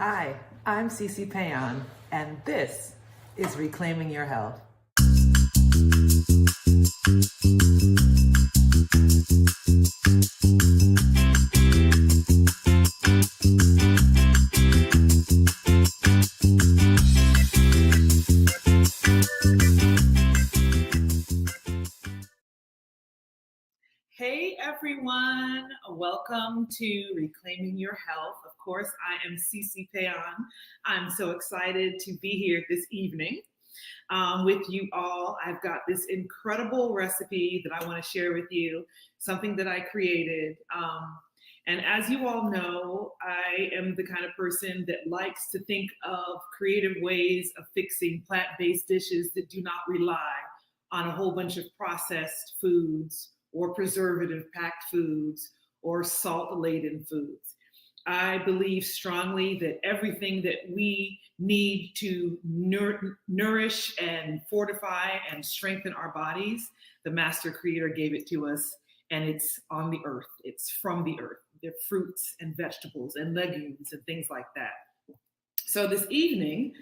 Hi, I'm C.C. Péan, and this is Reclaiming Your Health. Hey everyone, welcome to Reclaiming Your Health. Of course, I am C.C. Péan. I'm so excited to be here this evening with you all. I've got this incredible recipe that I want to share with you, something that I created. And as you all know, I am the kind of person that likes to think of creative ways of fixing plant-based dishes that do not rely on a whole bunch of processed foods or preservative-packed foods or salt-laden foods. I believe strongly that everything that we need to nourish and fortify and strengthen our bodies, the Master Creator gave it to us, and it's on the earth. It's from the earth. They're fruits and vegetables and legumes and things like that. So this evening,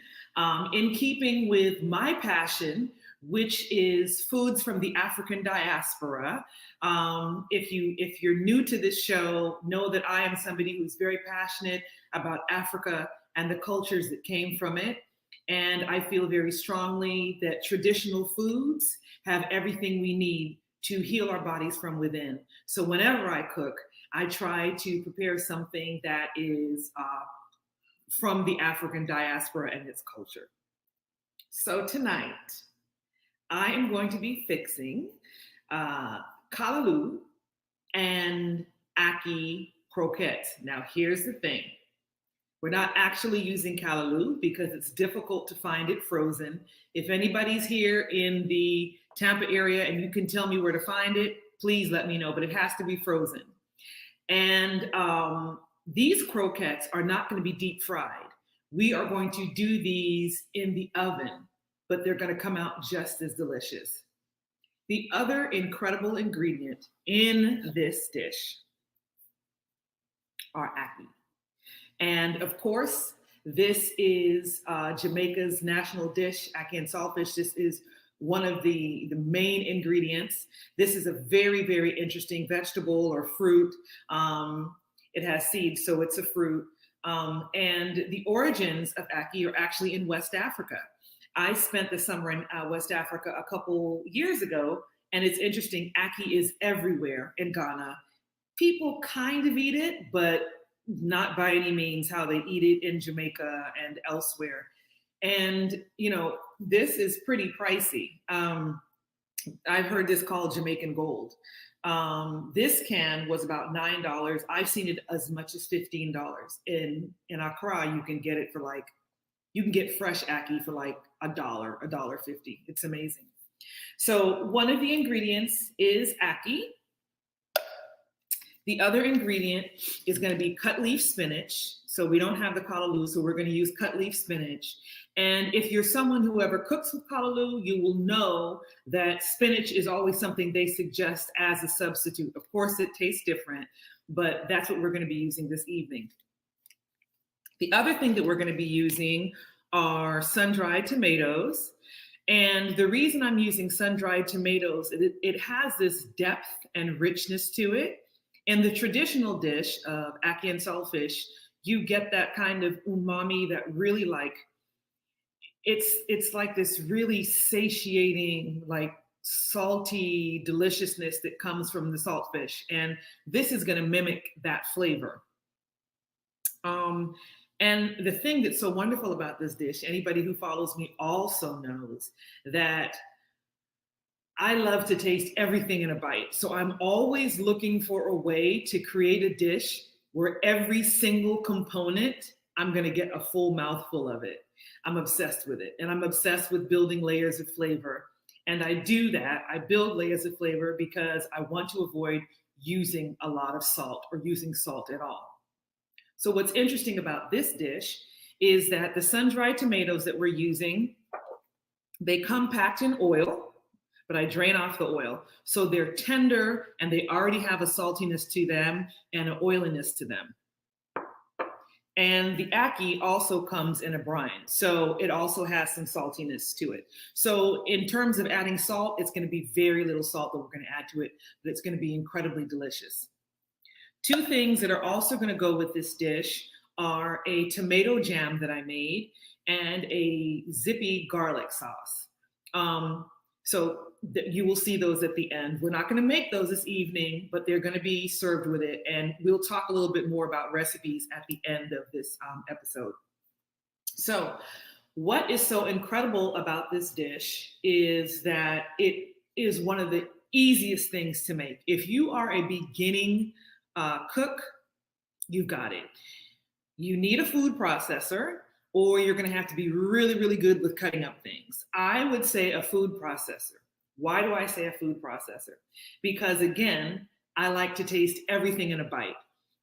in keeping with my passion, which is foods from the African diaspora. If you're new to this show, know that I am somebody who's very passionate about Africa and the cultures that came from it. And I feel very strongly that traditional foods have everything we need to heal our bodies from within. So whenever I cook, I try to prepare something that is from the African diaspora and its culture. So tonight, I am going to be fixing Callaloo and Ackee Croquettes. Now, here's the thing. We're not actually using Callaloo because it's difficult to find it frozen. If anybody's here in the Tampa area and you can tell me where to find it, please let me know, but it has to be frozen. And these croquettes are not going to be deep fried. We are going to do these in the oven, but they're going to come out just as delicious. The other incredible ingredient in this dish are ackee. And of course, this is Jamaica's national dish, ackee and saltfish. This is one of the main ingredients. This is a very, very interesting vegetable or fruit. It has seeds, so it's a fruit. And the origins of ackee are actually in West Africa. I spent the summer in West Africa a couple years ago, and it's interesting, ackee is everywhere in Ghana. People kind of eat it, but not by any means how they eat it in Jamaica and elsewhere. And, you know, this is pretty pricey. I've heard this called Jamaican gold. This can was about $9. I've seen it as much as $15. In Accra, you can get it for you can get fresh ackee for like $1.50. It's amazing. So one of the ingredients is ackee. The other ingredient is going to be cut leaf spinach. So we don't have the callaloo, so we're going to use cut leaf spinach. And if you're someone who ever cooks with callaloo, you will know that spinach is always something they suggest as a substitute. Of course, it tastes different, but that's what we're going to be using this evening. The other thing that we're going to be using are sun-dried tomatoes. And the reason I'm using sun-dried tomatoes, it has this depth and richness to it. In the traditional dish of ackee and saltfish, you get that kind of umami that really it's like this really satiating, like salty deliciousness that comes from the saltfish. And this is going to mimic that flavor. And the thing that's so wonderful about this dish, anybody who follows me also knows that I love to taste everything in a bite. So I'm always looking for a way to create a dish where every single component, I'm going to get a full mouthful of it. I'm obsessed with it. And I'm obsessed with building layers of flavor. And I do that. I build layers of flavor because I want to avoid using a lot of salt or using salt at all. So what's interesting about this dish is that the sun-dried tomatoes that we're using, they come packed in oil, but I drain off the oil. So they're tender and they already have a saltiness to them and an oiliness to them. And the ackee also comes in a brine. So it also has some saltiness to it. So in terms of adding salt, it's going to be very little salt that we're going to add to it, but it's going to be incredibly delicious. Two things that are also going to go with this dish are a tomato jam that I made and a zippy garlic sauce. So you will see those at the end. We're not going to make those this evening, but they're going to be served with it. And we'll talk a little bit more about recipes at the end of this episode. So what is so incredible about this dish is that it is one of the easiest things to make. If you are a beginning cook, you've got it. You need a food processor, or you're going to have to be really, really good with cutting up things. I would say a food processor. Why do I say a food processor? Because again, I like to taste everything in a bite.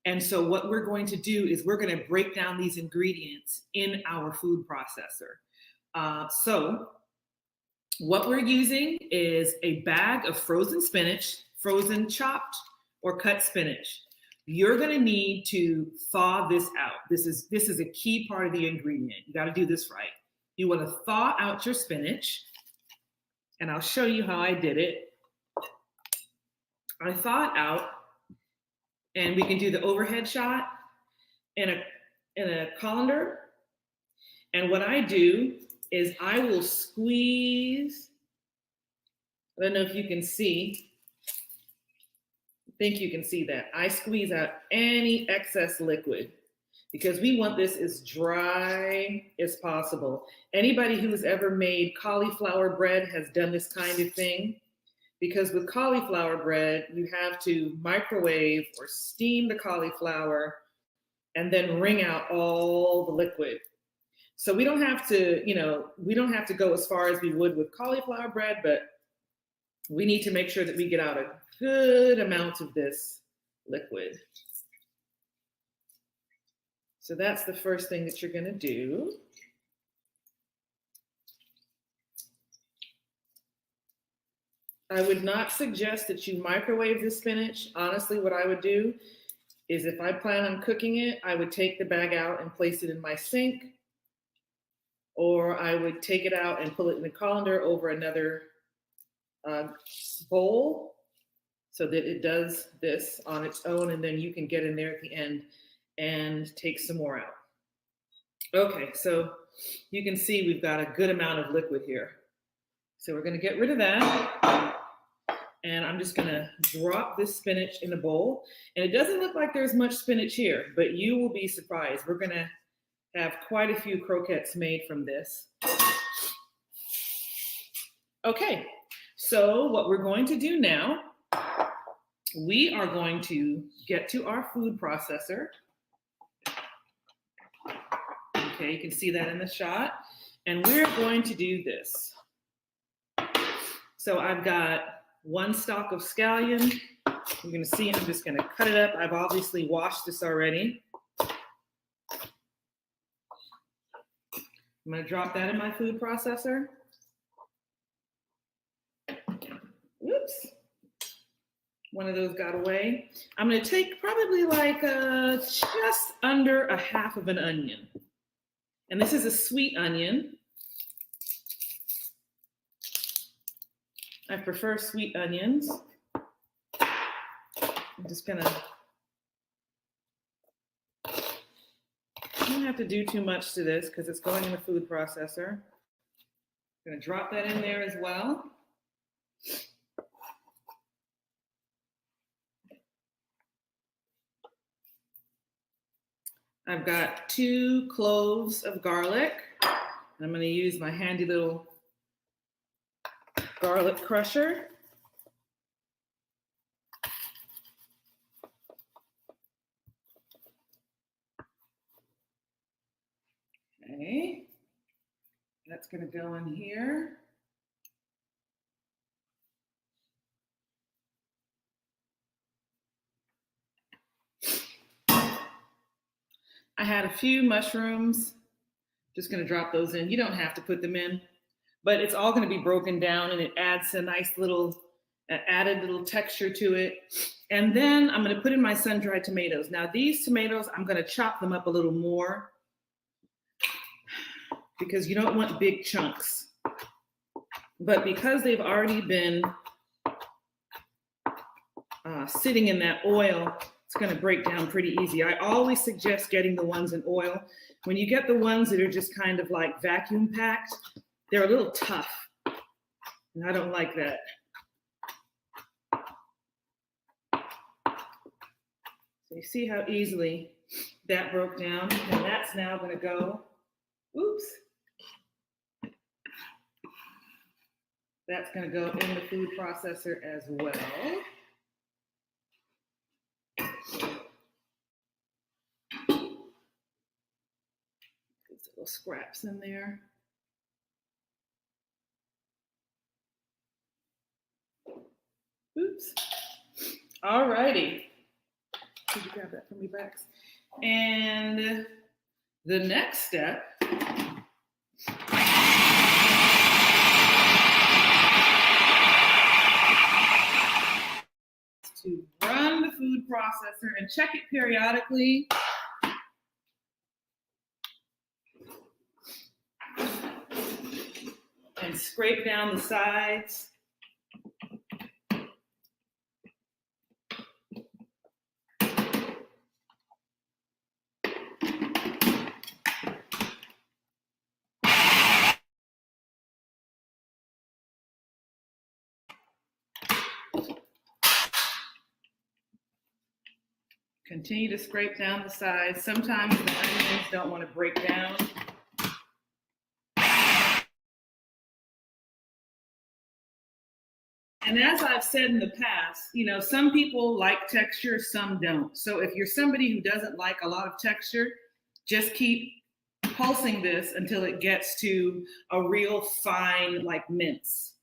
And so what we're going to do is we're going to break down these ingredients in our food processor. So what we're using is a bag of frozen spinach, frozen chopped or cut spinach. You're going to need to thaw this out. This is a key part of the ingredient. You got to do this right. You want to thaw out your spinach, and I'll show you how I did it. I thaw it out, and we can do the overhead shot in a colander. And what I do is I will squeeze. I don't know if you can see. I think you can see that. I squeeze out any excess liquid because we want this as dry as possible. Anybody who's ever made cauliflower bread has done this kind of thing, because with cauliflower bread, you have to microwave or steam the cauliflower and then wring out all the liquid. So we don't have to go as far as we would with cauliflower bread, but we need to make sure that we get out a good amount of this liquid. So that's the first thing that you're going to do. I would not suggest that you microwave the spinach. Honestly, what I would do is if I plan on cooking it, I would take the bag out and place it in my sink, or I would take it out and pull it in the colander over another bowl so that it does this on its own, and then you can get in there at the end and take some more out. Okay, so you can see we've got a good amount of liquid here. So we're gonna get rid of that. And I'm just gonna drop this spinach in a bowl. And it doesn't look like there's much spinach here, but you will be surprised. We're gonna have quite a few croquettes made from this. Okay, so what we're going to do now, we are going to get to our food processor. Okay, you can see that in the shot. And we're going to do this. So I've got one stalk of scallion. You're gonna see I'm just gonna cut it up. I've obviously washed this already. I'm gonna drop that in my food processor. Whoops. One of those got away. I'm gonna take probably like just under a half of an onion. And this is a sweet onion. I prefer sweet onions. I'm just gonna, I don't have to do too much to this because it's going in the food processor. I'm gonna drop that in there as well. I've got 2 cloves of garlic. I'm gonna use my handy little garlic crusher. Okay, that's gonna go in here. I had a few mushrooms. Just gonna drop those in. You don't have to put them in, but it's all gonna be broken down and it adds a nice little added a little texture to it. And then I'm going to put in my sun-dried tomatoes. Now these tomatoes, I'm going to chop them up a little more because you don't want big chunks. But because they've already been sitting in that oil, it's going to break down pretty easy. I always suggest getting the ones in oil. When you get the ones that are just kind of like vacuum packed, they're a little tough. And I don't like that. So you see how easily that broke down? And that's now going to go, oops. That's going to go in the food processor as well. These little scraps in there. Oops. All righty. Could you grab that from me, Bax? And the next step is to run the food processor and check it periodically. And scrape down the sides. Continue to scrape down the sides. Sometimes the onions don't want to break down. And as I've said in the past, you know, some people like texture, some don't. So if you're somebody who doesn't like a lot of texture, just keep pulsing this until it gets to a real fine, like mince.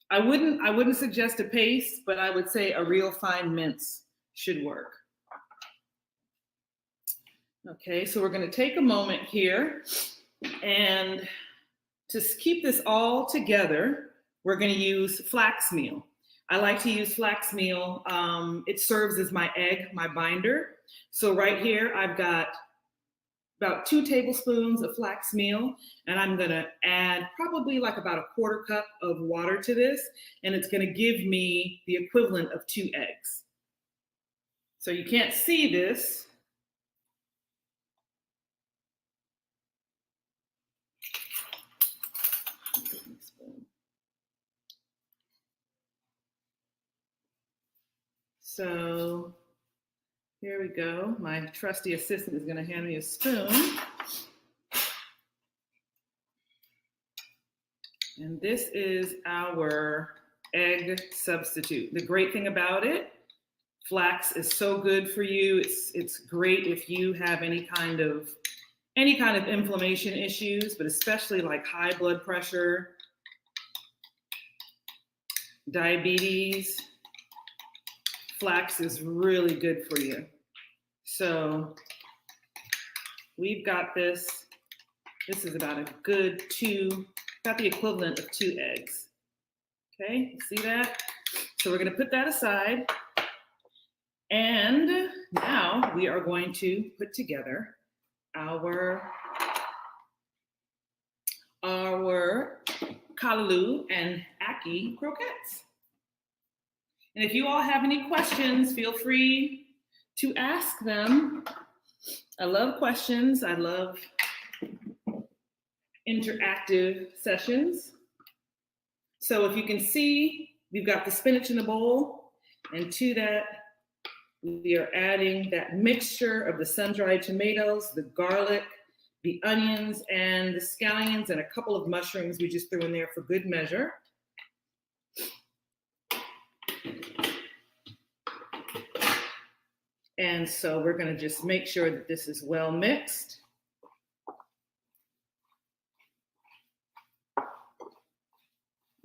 I wouldn't suggest a paste, but I would say a real fine mince should work. Okay, so we're going to take a moment here, and to keep this all together, we're going to use flax meal. I like to use flax meal. It serves as my egg, my binder. So right here, I've got about 2 tablespoons of flax meal, and I'm going to add probably like about a 1/4 cup of water to this, and it's going to give me the equivalent of 2 eggs. So you can't see this. So here we go. My trusty assistant is going to hand me a spoon. And this is our egg substitute. The great thing about it, flax is so good for you. It's great if you have any kind of inflammation issues, but especially like high blood pressure, diabetes. Flax is really good for you. So we've got this. This is about a good 2, about the equivalent of 2 eggs. Okay, see that? So we're going to put that aside. And now we are going to put together our Callaloo and Ackee Croquettes. And if you all have any questions, feel free to ask them. I love questions. I love interactive sessions. So if you can see, we've got the spinach in the bowl, and to that, we are adding that mixture of the sun-dried tomatoes, the garlic, the onions, and the scallions, and a couple of mushrooms we just threw in there for good measure. And so we're going to just make sure that this is well mixed.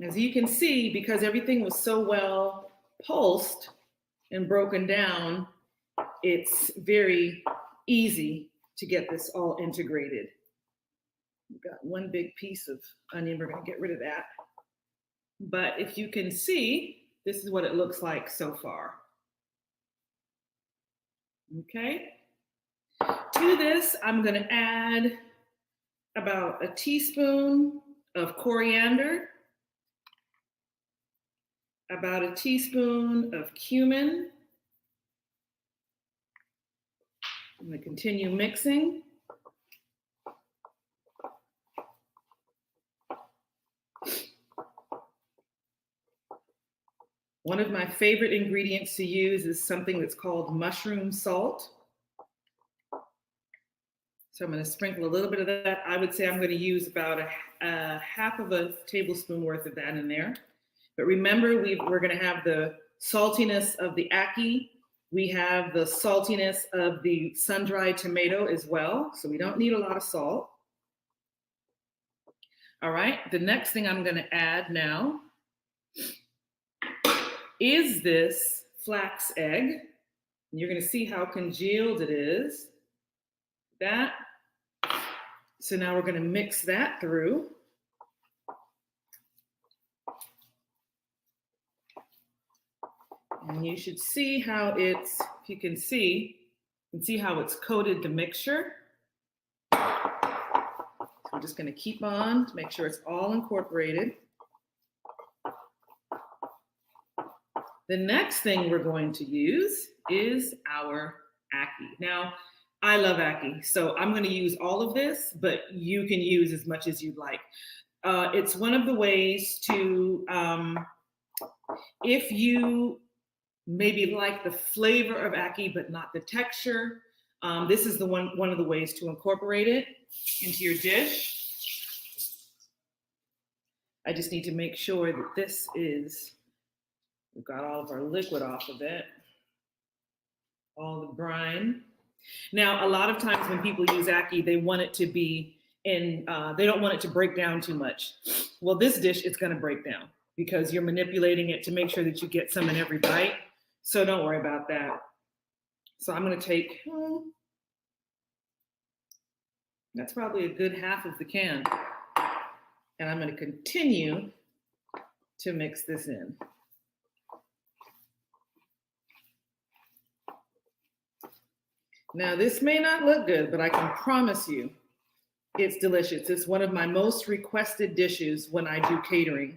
As you can see, because everything was so well pulsed and broken down, it's very easy to get this all integrated. We've got 1 big piece of onion. We're going to get rid of that. But if you can see, This is what it looks like so far. Okay. To this, I'm going to add about a teaspoon of coriander, about a teaspoon of cumin. I'm going to continue mixing. One of my favorite ingredients to use is something that's called mushroom salt. So I'm going to sprinkle a little bit of that. I would say I'm going to use about a half of a tablespoon worth of that in there. But remember, we're going to have the saltiness of the ackee. We have the saltiness of the sun-dried tomato as well. So we don't need a lot of salt. All right, the next thing I'm going to add now is this flax egg. And you're going to see how congealed it is. That. So now we're going to mix that through. And you should see how it's, if you can see how it's coated the mixture. So I'm just going to keep on to make sure it's all incorporated. The next thing we're going to use is our ackee. Now, I love ackee, so I'm going to use all of this, but you can use as much as you'd like. It's one of the ways to, if you maybe like the flavor of ackee, but not the texture, this is one of the ways to incorporate it into your dish. I just need to make sure that this is, we've got all of our liquid off of it, all the brine. Now, a lot of times when people use ackee, they want it to be in, they don't want it to break down too much. Well, this dish, it's going to break down because you're manipulating it to make sure that you get some in every bite. So don't worry about that. So I'm going to take, that's probably a good half of the can. And I'm going to continue to mix this in. Now, this may not look good, but I can promise you it's delicious. It's one of my most requested dishes when I do catering.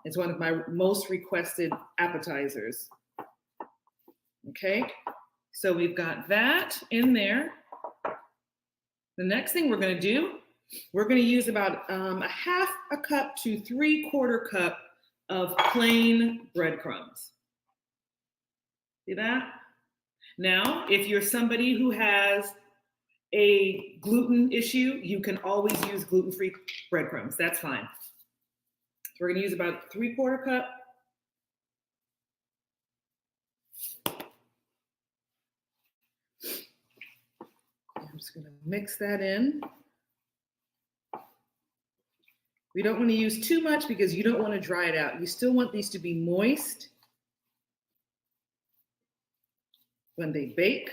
It's one of my most requested appetizers. Okay, so we've got that in there. The next thing we're going to do, we're going to use about a half a cup to 3/4 cup of plain breadcrumbs. See that? Now, if you're somebody who has a gluten issue, you can always use gluten-free breadcrumbs. That's fine. So we're going to use about 3/4 cup. I'm just going to mix that in. We don't want to use too much because you don't want to dry it out. You still want these to be moist when they bake.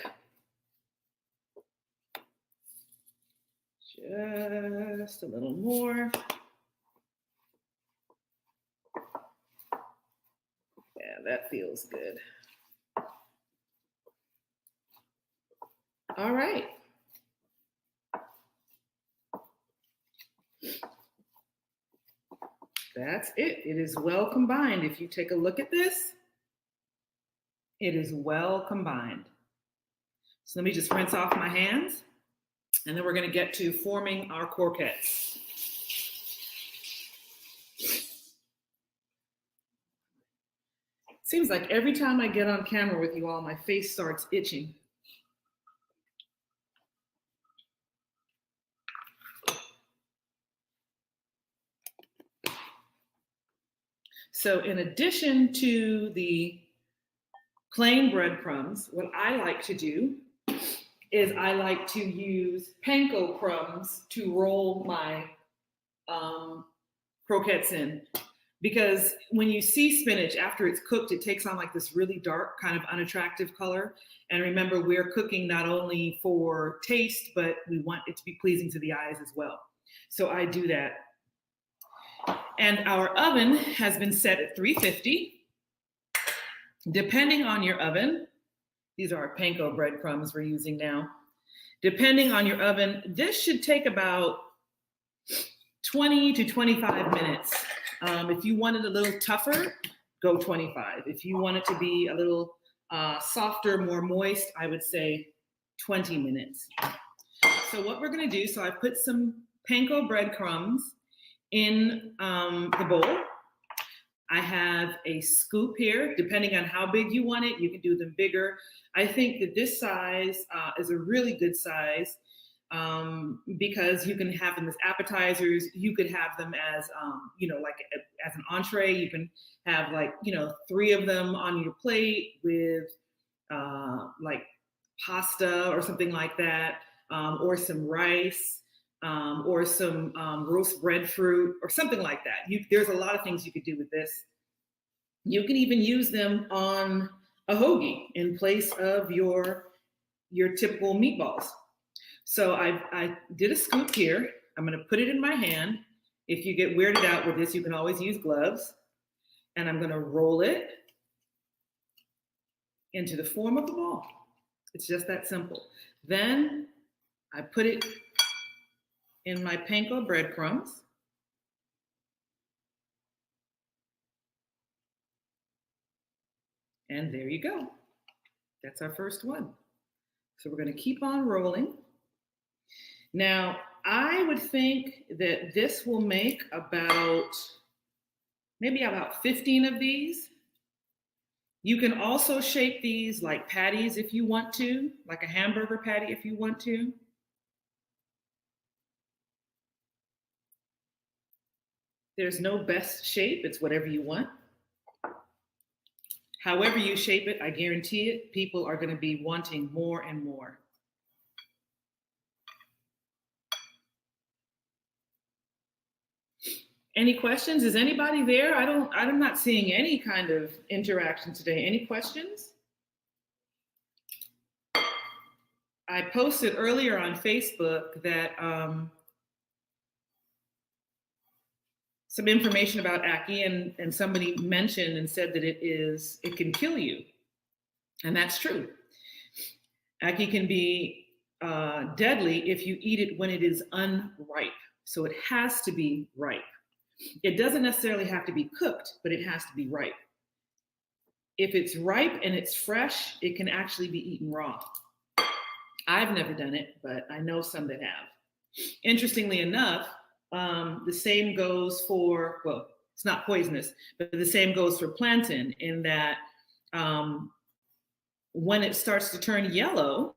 Just a little more. Yeah, that feels good. All right. That's it. It is well combined. If you take a look at this, it is well combined. So let me just rinse off my hands, and then we're going to get to forming our croquettes. Seems like every time I get on camera with you all, my face starts itching. So in addition to the plain breadcrumbs, what I like to do is I like to use panko crumbs to roll my croquettes in. Because when you see spinach after it's cooked, it takes on like this really dark kind of unattractive color. And remember, we're cooking not only for taste, but we want it to be pleasing to the eyes as well. So I do that. And our oven has been set at 350. Depending on your oven, these are our panko breadcrumbs we're using now. Depending on your oven, this should take about 20 to 25 minutes. If you want it a little tougher, go 25. If you want it to be a little softer, more moist, I would say 20 minutes. So what we're gonna do, so I put some panko breadcrumbs in the bowl. I have a scoop here. Depending on how big you want it, you can do them bigger. I think that this size is a really good size because you can have them as appetizers. You could have them as, like as an entree. You can have 3 of them on your plate with like pasta or something like that, or some rice. Or some roast breadfruit or something like that. There's a lot of things you could do with this. You can even use them on a hoagie in place of your typical meatballs. So I did a scoop here. I'm gonna put it in my hand. If you get weirded out with this, you can always use gloves. And I'm gonna roll it into the form of a ball. It's just that simple. Then I put it in my panko breadcrumbs. And there you go. That's our first one. So we're gonna keep on rolling. Now, I would think that this will make maybe about 15 of these. You can also shape these like patties if you want to, like a hamburger patty if you want to. There's no best shape, it's whatever you want. However you shape it, I guarantee it, people are gonna be wanting more and more. Any questions? Is anybody there? I'm not seeing any kind of interaction today. Any questions? I posted earlier on Facebook that some information about ackee, and somebody mentioned and said that it can kill you. And that's true. Ackee can be deadly if you eat it when it is unripe. So it has to be ripe. It doesn't necessarily have to be cooked, but it has to be ripe. If it's ripe and it's fresh, it can actually be eaten raw. I've never done it, but I know some that have. Interestingly enough, the same goes for, well, it's not poisonous, but the same goes for plantain in that when it starts to turn yellow,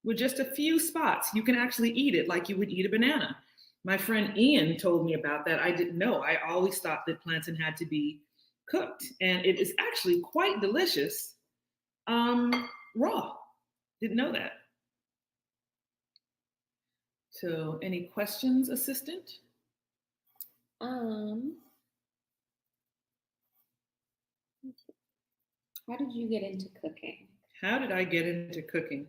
with just a few spots, you can actually eat it like you would eat a banana. My friend Ian told me about that. I didn't know. I always thought that plantain had to be cooked, and it is actually quite delicious raw. Didn't know that. So any questions, assistant? How did you get into cooking? How did I get into cooking?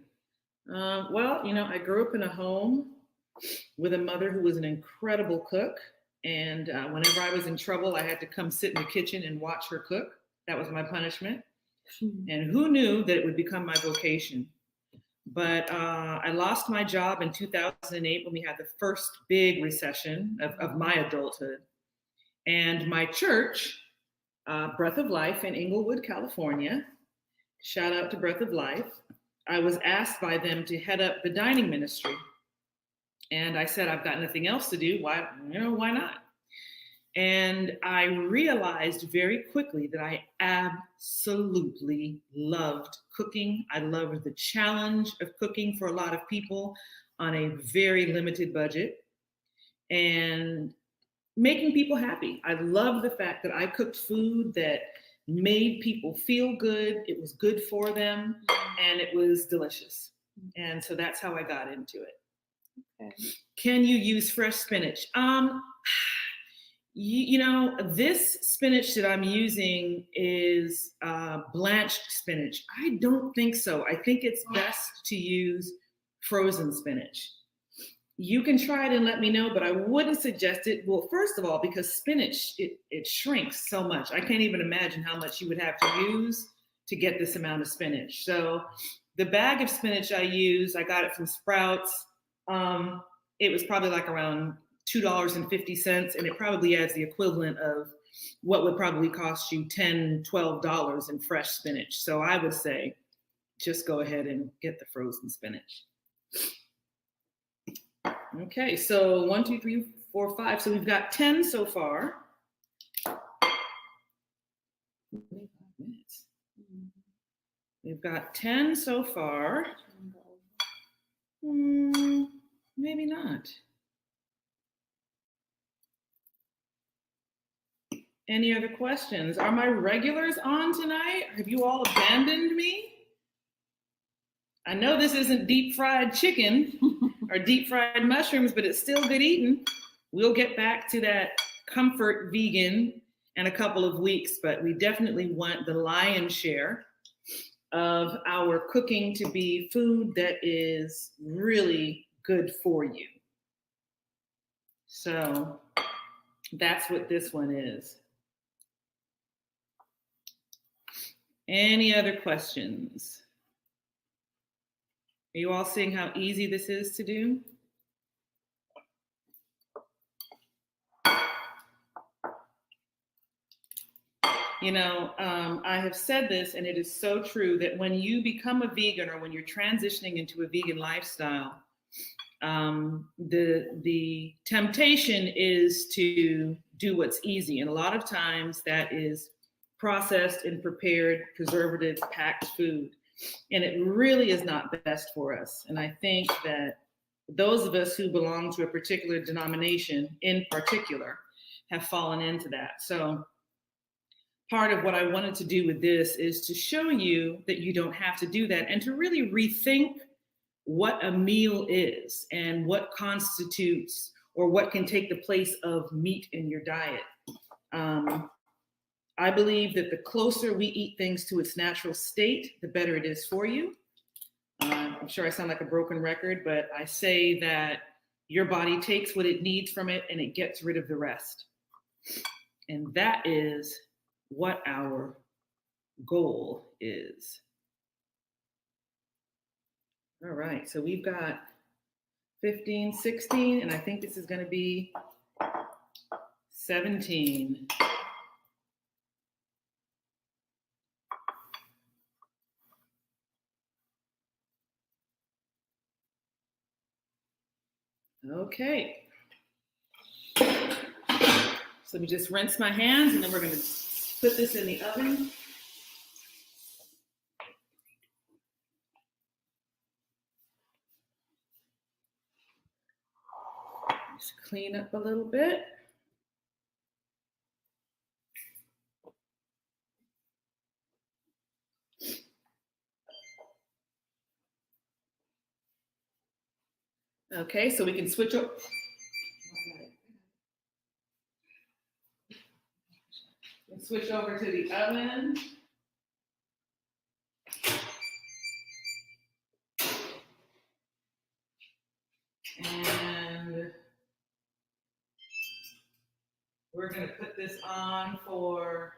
Well, I grew up in a home with a mother who was an incredible cook. And whenever I was in trouble, I had to come sit in the kitchen and watch her cook. That was my punishment. And who knew that it would become my vocation? But I lost my job in 2008 when we had the first big recession of my adulthood. And my church, Breath of Life in Inglewood, California, shout out to Breath of Life, I was asked by them to head up the dining ministry. And I said, I've got nothing else to do. Why not? And I realized very quickly that I absolutely loved cooking. I loved the challenge of cooking for a lot of people on a very limited budget and making people happy. I love the fact that I cooked food that made people feel good. It was good for them and it was delicious. And so that's how I got into it. Okay. Can you use fresh spinach? This spinach that I'm using is blanched spinach. I don't think so. I think it's best to use frozen spinach. You can try it and let me know, but I wouldn't suggest it. Well, first of all, because spinach, it shrinks so much. I can't even imagine how much you would have to use to get this amount of spinach. So the bag of spinach I use, I got it from Sprouts. It was probably like around $2.50, and it probably adds the equivalent of what would probably cost you $10, $12 in fresh spinach. So I would say just go ahead and get the frozen spinach. Okay, so 1, 2, 3, 4, 5. So we've got 10 so far. 25 minutes. We've got 10 so far. Maybe not. Any other questions? Are my regulars on tonight? Have you all abandoned me? I know this isn't deep fried chicken or deep fried mushrooms, but it's still good eating. We'll get back to that comfort vegan in a couple of weeks, but we definitely want the lion's share of our cooking to be food that is really good for you. So that's what this one is. Any other questions? Are you all seeing how easy this is to do? You know, I have said this, and it is so true, that when you become a vegan or when you're transitioning into a vegan lifestyle, the temptation is to do what's easy. And a lot of times that is processed and prepared, preservative, packed food. And it really is not best for us. And I think that those of us who belong to a particular denomination in particular have fallen into that. So part of what I wanted to do with this is to show you that you don't have to do that and to really rethink what a meal is and what constitutes or what can take the place of meat in your diet. I believe that the closer we eat things to its natural state, the better it is for you. I'm sure I sound like a broken record, but I say that your body takes what it needs from it and it gets rid of the rest. And that is what our goal is. All right, so we've got 15, 16, and I think this is going to be 17. Okay. So let me just rinse my hands, and then we're going to put this in the oven. Just clean up a little bit. Okay, so we can switch over. Switch over to the oven. And we're going to put this on for,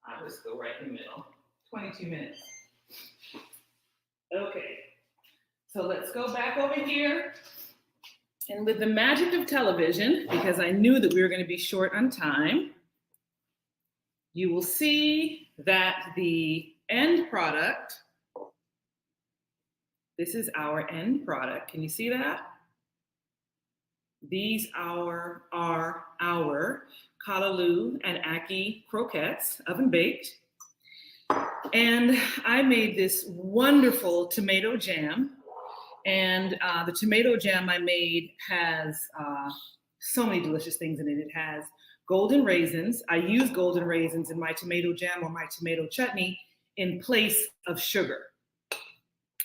I'll just go right in the middle, 22 minutes. Okay, so let's go back over here. And with the magic of television, because I knew that we were going to be short on time, you will see that the end product, this is our end product. Can you see that? These are our Callaloo and Ackee Croquettes, oven baked. And I made this wonderful tomato jam. And the tomato jam I made has so many delicious things in it. It has golden raisins. I use golden raisins in my tomato jam or my tomato chutney in place of sugar.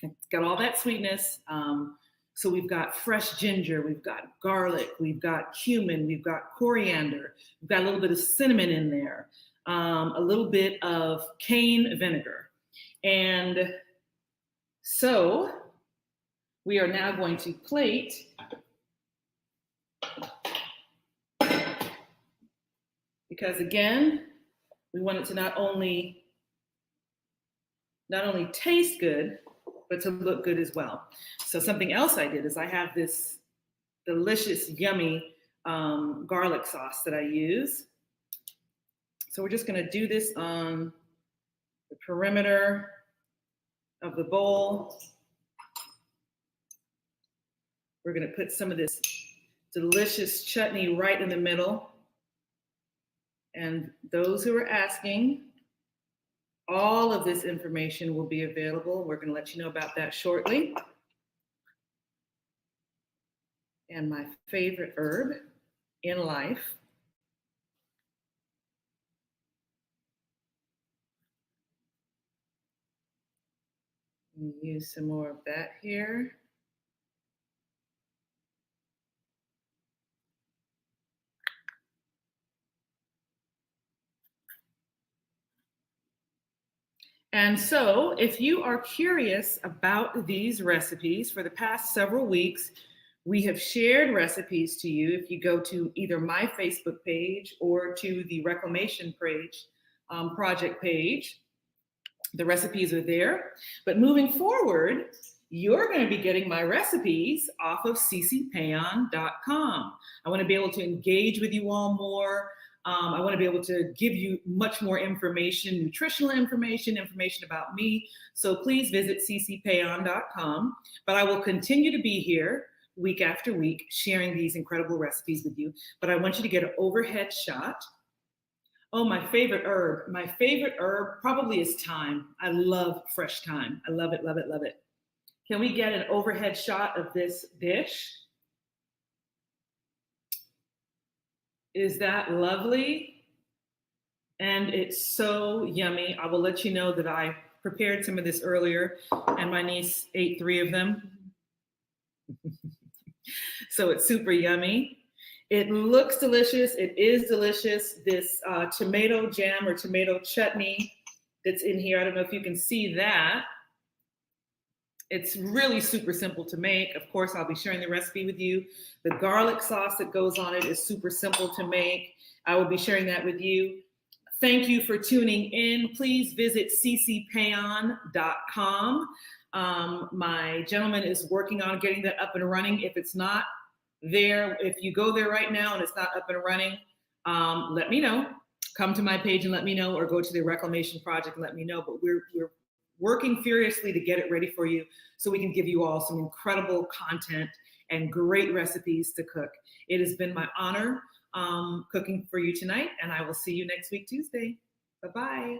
It's got all that sweetness. So we've got fresh ginger, we've got garlic, we've got cumin, we've got coriander, we've got a little bit of cinnamon in there, a little bit of cane vinegar. And so we are now going to plate because, again, We want it to not only taste good, but to look good as well. So something else I did is I have this delicious, yummy garlic sauce that I use. So we're just gonna do this on the perimeter of the bowl. We're gonna put some of this delicious chutney right in the middle. And those who are asking, all of this information will be available. We're gonna let you know about that shortly. And my favorite herb in life, use some more of that here. And so if you are curious about these recipes, for the past several weeks, we have shared recipes to you. If you go to either my Facebook page or to the Reclamation page, project page, the recipes are there. But moving forward, you're going to be getting my recipes off of ccpayan.com. I want to be able to engage with you all more. I want to be able to give you much more information, nutritional information about me. So please visit ccpayan.com. But I will continue to be here week after week sharing these incredible recipes with you. But I want you to get an overhead shot. Oh, my favorite herb. My favorite herb probably is thyme. I love fresh thyme. I love it, love it, love it. Can we get an overhead shot of this dish? Is that lovely? And it's so yummy. I will let you know that I prepared some of this earlier and my niece ate 3 of them. So it's super yummy. It looks delicious. It is delicious. This tomato jam or tomato chutney that's in here. I don't know if you can see that. It's really super simple to make. Of course, I'll be sharing the recipe with you. The garlic sauce that goes on it is super simple to make. I will be sharing that with you. Thank you for tuning in. Please visit ccpayan.com. My gentleman is working on getting that up and running. If it's not there, if you go there right now and it's not up and running, let me know. Come to my page and let me know, or go to the Reclamation Project and let me know. But we're working furiously to get it ready for you so we can give you all some incredible content and great recipes to cook. It has been my honor cooking for you tonight, and I will see you next week, Tuesday. Bye-bye.